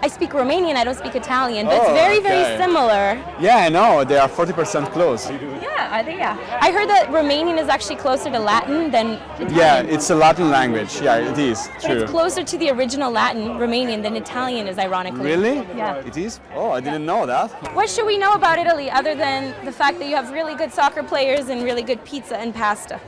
I speak Romanian, I don't speak Italian, but it's very, very similar. Yeah, I know. They are 40% close. Yeah, I think, yeah. I heard that Romanian is actually closer to Latin than Italian. Yeah, it's a Latin language. Yeah, it is. But True. it's closer to the original Latin, Romanian, than Italian is, ironically. Really? Yeah. It is? Oh, I didn't know that. What should we know about Italy other than the fact that you have really good soccer players and really good pizza and pasta?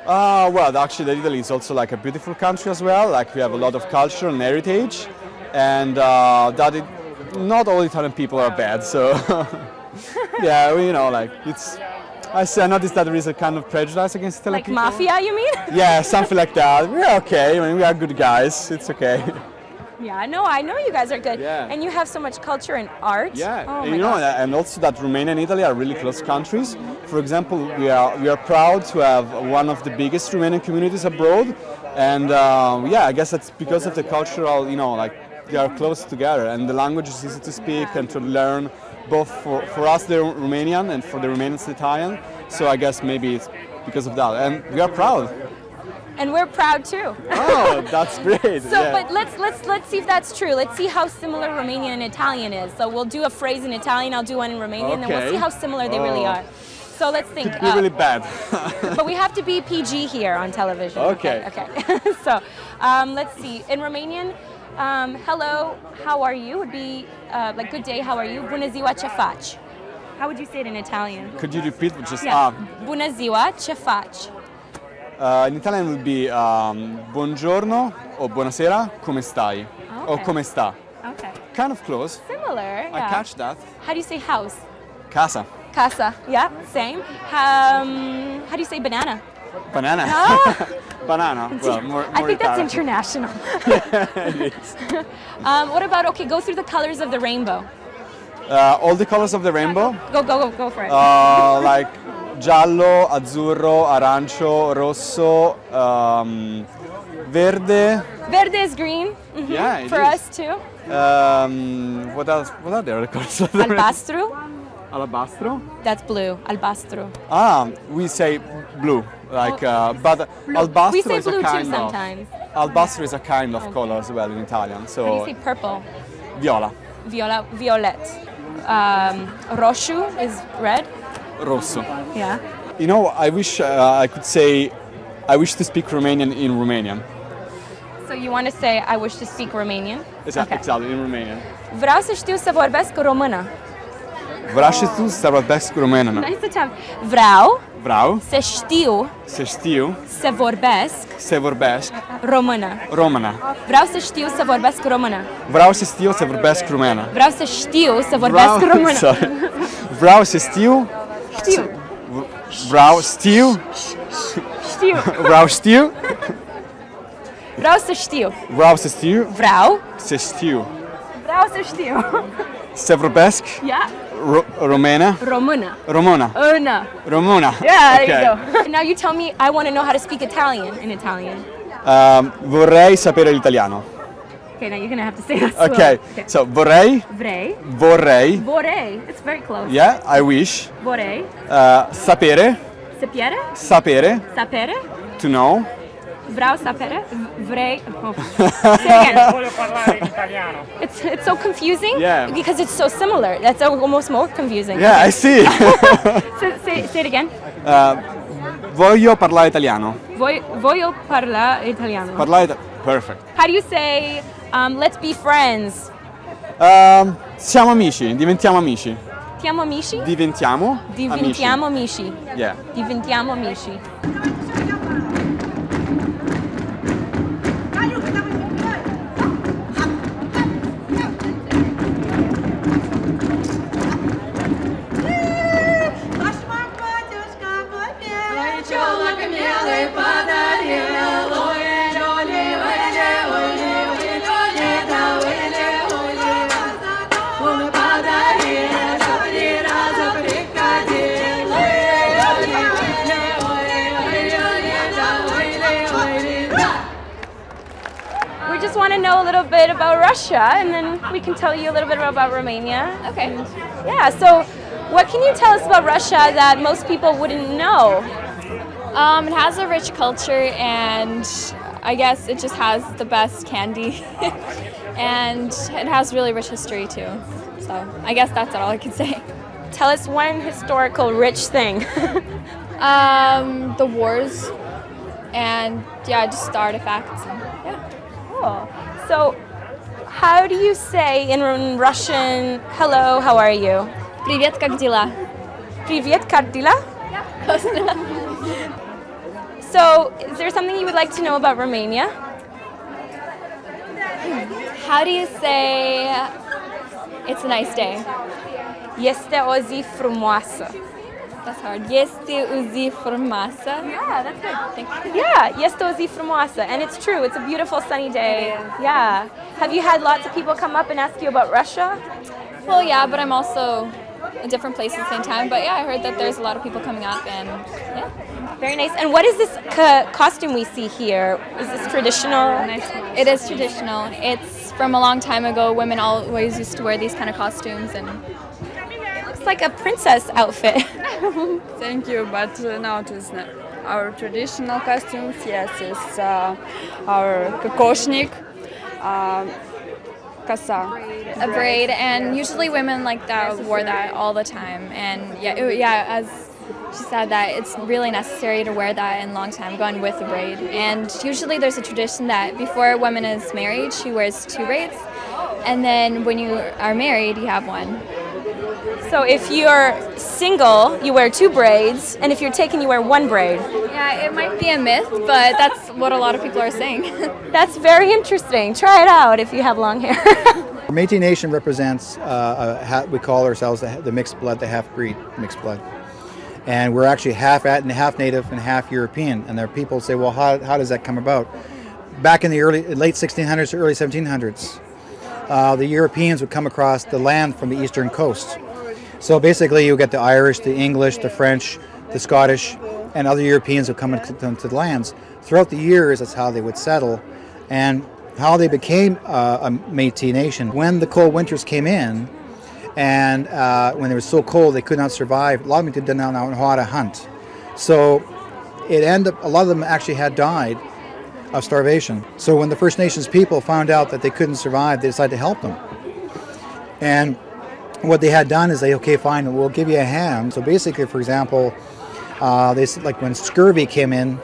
Well, actually, Italy is also like a beautiful country as well. Like we have a lot of culture and heritage, and not all Italian people are bad. So yeah, you know, like I noticed that there is a kind of prejudice against Italian people. Like mafia, you mean? Yeah, something like that. We're okay. I mean, we are good guys. It's okay. Yeah, I know you guys are good. Yeah. And you have so much culture and art. Yeah, oh and my you know, gosh. and also that Romania and Italy are really close countries. For example, we are proud to have one of the biggest Romanian communities abroad, and yeah, I guess that's because of the cultural, you know, like they are close together, and the language is easy to speak and to learn, both for us the Romanian and for the Romanians the Italian. So I guess maybe it's because of that, and we are proud. And we're proud too. Oh, that's great. So, yeah. but let's see if that's true. Let's see how similar Romanian and Italian is. So we'll do a phrase in Italian, I'll do one in Romanian, and then we'll see how similar they really are. So let's think. Could be really bad. But we have to be PG here on television. Okay. Okay. So let's see. In Romanian, hello, how are you would be like good day, how are you? Bună ziua, ce faci? How would you say it in Italian? Could you repeat just Bună ziua, ce faci? in Italian would be buongiorno or buonasera, come stai? Or come sta? Okay. Kind of close. Similar. I catch that. How do you say house? Casa. Casa. Yeah, same. How do you say banana? Banana. Ah. Banana. Well, more I think that's Italian. international. It is. What about, okay, go through the colors of the rainbow. All the colors of the rainbow. Go for it. Like giallo, azzurro, arancio, rosso, verde. Verde is green. Mm-hmm. Yeah, it for is. us too. What else? What are the other colors of the rainbow? Albastro. Alabastro. That's blue. Albastro. We say blue. Like, but albastro We say is a blue too kind of. sometimes. Albastro is a kind of color as well in Italian. So How do you say purple? viola. Violet. Roshu is red. Rosso. Yeah. You know, I wish I could say, I wish to speak Romanian in Romanian. So you want to say, I wish to speak Romanian? Exactly, in Romanian. Vreau să știu să vorbesc română. Vreau și tu să vorbesc română. Nice to have. Vreau să știu să vorbesc română. română. Vreau să știu să vorbesc română. Vreau să știu să vorbesc română. Vreau să știu să vorbesc română. Vreau să știu. Vreau știu. Vreau știu. Vreau să știu. Vreau să știu. Vreau să știu. Vreau să știu. Să vorbesc Yeah. română. Română. Română. Română. Yeah, there you go. Now you tell me, I want to know how to speak Italian in Italian. Vorrei sapere l'italiano. Okay, now you're going to have to say that slow. Okay, so vorrei. Vorrei. It's very close. Yeah, I wish. Vorrei. Sapere. Sapere. To know. Vreau sapere. Vrei. Oh. Say again. Voglio parlare in italiano. It's so confusing. Yeah. Because it's so similar. That's almost more confusing. Yeah, I see. Say it again. Voglio parlare italiano. Voglio parlare italiano. Perfect. How do you say, let's be friends? Siamo amici, diventiamo amici. Siamo amici? Diventiamo amici. Yeah. Diventiamo amici. We just want to know a little bit about Russia, and then we can tell you a little bit about Romania. Okay. Yeah, so what can you tell us about Russia that most people wouldn't know? It has a rich culture, and I guess it just has the best candy. and it has really rich history too. So I guess that's all I can say. Tell us one historical rich thing. The wars and just the artifacts. Yeah. Cool. So, how do you say in Russian, hello, how are you? Привет, как дела? Привет, как дела? Yeah, close enough. So, is there something you would like to know about Romania? How do you say it's a nice day? Este o zi frumoasă. That's hard. Este o zi frumoasă. Yeah, that's good. Thank you. Yeah, este o zi frumoasă. And it's true, it's a beautiful sunny day. Yeah. Have you had lots of people come up and ask you about Russia? Well, yeah, but I'm also a different place at the same time. But yeah, I heard that there's a lot of people coming up, and yeah. Very nice. And what is this costume we see here? Is this traditional? It is traditional. It's from a long time ago. Women always used to wear these kind of costumes, and It's like a princess outfit. Thank you, but now it is not our traditional costumes. Yes, it's our kokoshnik, kosa. a braid. And usually women like that wore that all the time. And as she said, that it's really necessary to wear that in a long time, going with a braid. And usually there's a tradition that before a woman is married, she wears 2 braids. And then when you are married, you have 1. So if you're single, you wear 2 braids, and if you're taken, you wear 1 braid. Yeah, it might be a myth, but that's what a lot of people are saying. That's very interesting. Try it out if you have long hair. Métis Nation represents, we call ourselves the mixed blood, the half-breed mixed blood. And we're actually half native and half European. And there are people who say, well, how does that come about? Back in the late 1600s to early 1700s, the Europeans would come across the land from the eastern coast. So basically you get the Irish, the English, the French, the Scottish, and other Europeans who come into the lands. Throughout the years, that's how they would settle. And how they became a Métis Nation. When the cold winters came in, and when it was so cold they could not survive, a lot of them did not know how to hunt. So it ended up, a lot of them actually had died of starvation. So when the First Nations people found out that they couldn't survive, they decided to help them. And what they had done is they, okay, fine, we'll give you a hand. So basically, for example, they said, like when scurvy came in,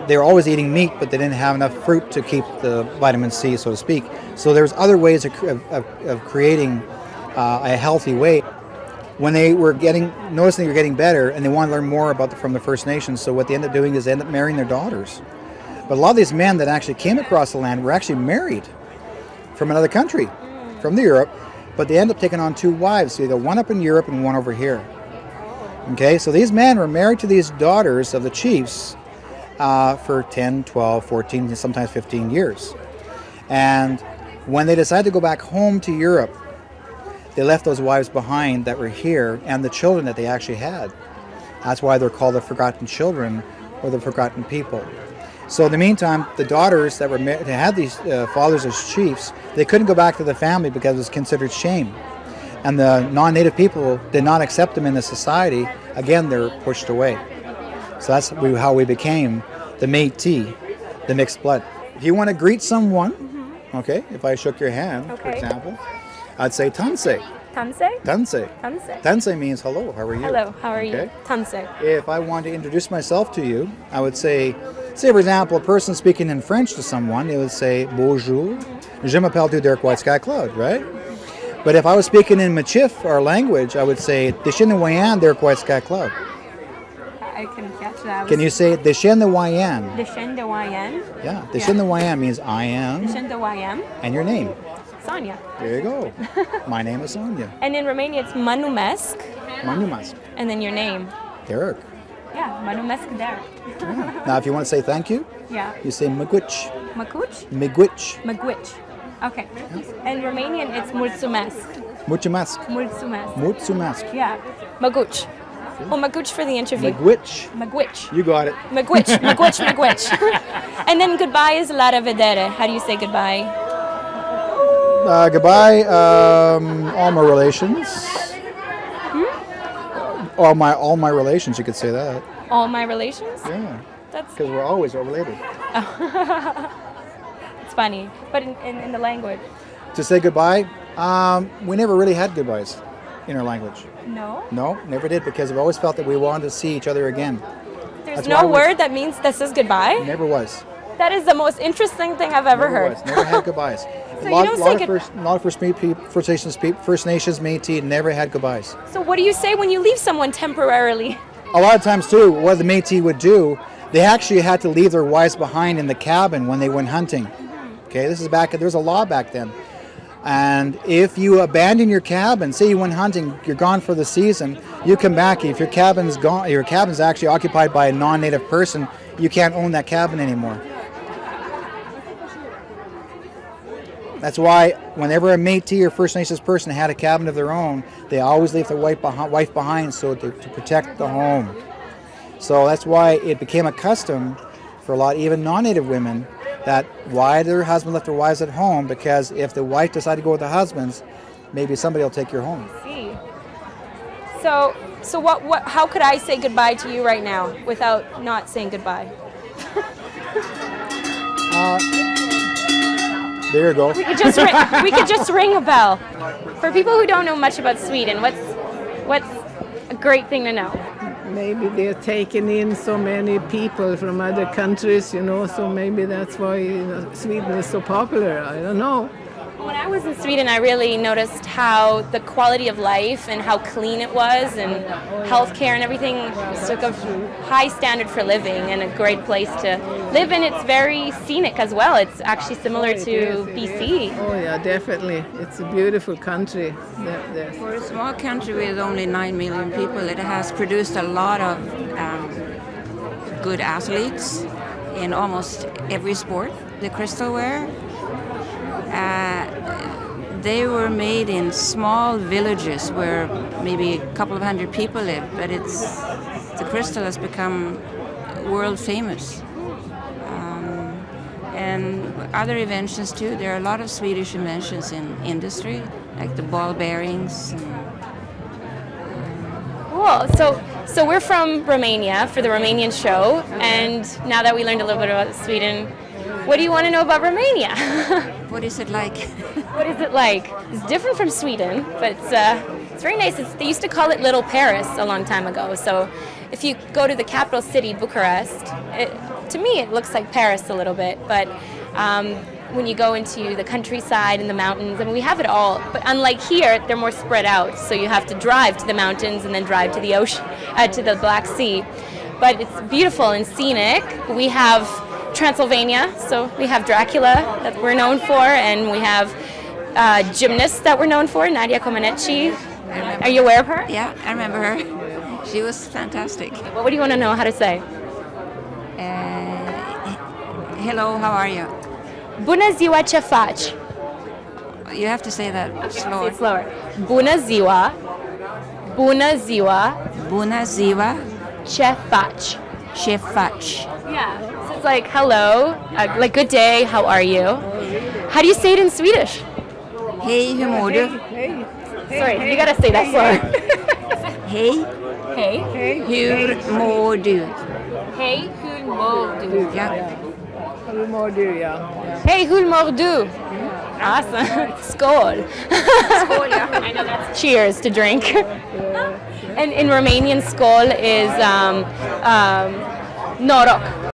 they were always eating meat, but they didn't have enough fruit to keep the vitamin C, so to speak. So there's other ways of creating a healthy weight. When they were noticing they were getting better, and they wanted to learn more from the First Nations, so what they ended up doing is they ended up marrying their daughters. But a lot of these men that actually came across the land were actually married from another country, from Europe, but they ended up taking on 2 wives, so either one up in Europe and one over here. Okay, so these men were married to these daughters of the chiefs for 10, 12, 14, and sometimes 15 years. And when they decided to go back home to Europe, they left those wives behind that were here and the children that they actually had. That's why they're called the forgotten children or the forgotten people. So in the meantime, the daughters that had these fathers as chiefs, they couldn't go back to the family because it was considered shame. And the non-native people did not accept them in the society. Again, they're pushed away. So that's how we became the Métis, the mixed blood. If you want to greet someone, okay, if I shook your hand, for example, I'd say Tanse. Tanse? Tanse. Tanse. Tanse means hello, how are you? Hello, how are Okay. you? Tanse. If I wanted to introduce myself to you, I would say, for example, a person speaking in French to someone, they would say, Bonjour, je m'appelle Tuderquoitsky Claude, right? But if I was speaking in Michif, our language, I would say, Deshinwayan Derquoitsky Claude. I can catch that. Can you say Deshinwayan? Deshinwayan. Yeah, Deshinwayan means I am, Deshinwayan. and your name. Sonia. There you go. My name is Sonia. And in Romania, it's Manumesc, Manumas. and then your name. Derek. Yeah, Manumesc Derek. Yeah. Now, if you want to say thank you, Yeah. you say Magwitch. Makuch? Migwitch. Magwitch. Okay. In Romanian, it's Mulțumesc. Muchamask. Mulțumesc. Mutsumask. Yeah. Maguch. Oh, Maguch for the interview. Magwitch. Magwitch. You got it. Magwitch. Magwitch. Magwitch. And then goodbye is la revedere. How do you say goodbye? Goodbye, all my relations. All my relations, you could say that. All my relations? Yeah, That's because we're always related. it's funny. But in the language? To say goodbye, we never really had goodbyes in our language. No? No, never did, because we always felt that we wanted to see each other again. There's That's no why word that means that says goodbye? Never was. That is the most interesting thing I've ever heard. Was. Never had goodbyes. So a lot you don't say of First Nations Métis never had goodbyes. So what do you say when you leave someone temporarily? A lot of times too, what the Métis would do, they actually had to leave their wives behind in the cabin when they went hunting. Okay, this is back. There was a law back then, and if you abandon your cabin, say you went hunting, you're gone for the season, you come back. If your cabin's gone, your cabin's actually occupied by a non-native person, you can't own that cabin anymore. That's why whenever a Métis or First Nations person had a cabin of their own, they always leave their wife behind so to protect the home. So that's why it became a custom for a lot, even non-native women, that why their husband left their wives at home, because if the wife decided to go with the husbands, maybe somebody will take your home. See. So what? How could I say goodbye to you right now without not saying goodbye? There you go. We could just ring a bell. For people who don't know much about Sweden, what's a great thing to know? Maybe they're taking in so many people from other countries, so maybe that's why Sweden is so popular. I don't know. When I was in Sweden, I really noticed how the quality of life and how clean it was, and healthcare and everything was like a high standard for living and a great place to live in. It's very scenic as well. It's actually similar to BC. Oh yeah, definitely. It's a beautiful country. For a small country with only 9 million people, it has produced a lot of good athletes in almost every sport. The crystalware, they were made in small villages where maybe a couple of hundred people live, but the crystal has become world famous. And other inventions too. There are a lot of Swedish inventions in industry, like the ball bearings. Cool. So we're from Romania for the Romanian show, and now that we learned a little bit about Sweden, what do you want to know about Romania? What is it like? What is it like? It's different from Sweden, but it's very nice. They used to call it Little Paris a long time ago. So if you go to the capital city, Bucharest, to me it looks like Paris a little bit. But when you go into the countryside and the mountains, I mean, we have it all. But unlike here, they're more spread out. So you have to drive to the mountains and then drive to the ocean, to the Black Sea. But it's beautiful and scenic. We have Transylvania, so we have Dracula that we're known for, and we have gymnasts that we're known for, Nadia Comaneci. Are you aware of her? Yeah, I remember her. She was fantastic. What do you want to know how to say? Hello, how are you? Bună ziua, ce faci? You have to say that slower. Say it slower. Bună ziua. Bună ziua. Bună ziua. Ce faci? Ce faci? Yeah. So it's like hello, like good day, how are you? How do you say it in Swedish? Hej, hur mår du? Sorry, you gotta say that slower. Hej. Hey. Hur mår du? Hey, hur mår du? Ja. Hur mår du, ja. Hey, hur mår du? Awesome. Skål. Skål, ja. I know that's cheers to drink. And in Romanian, skål is norok.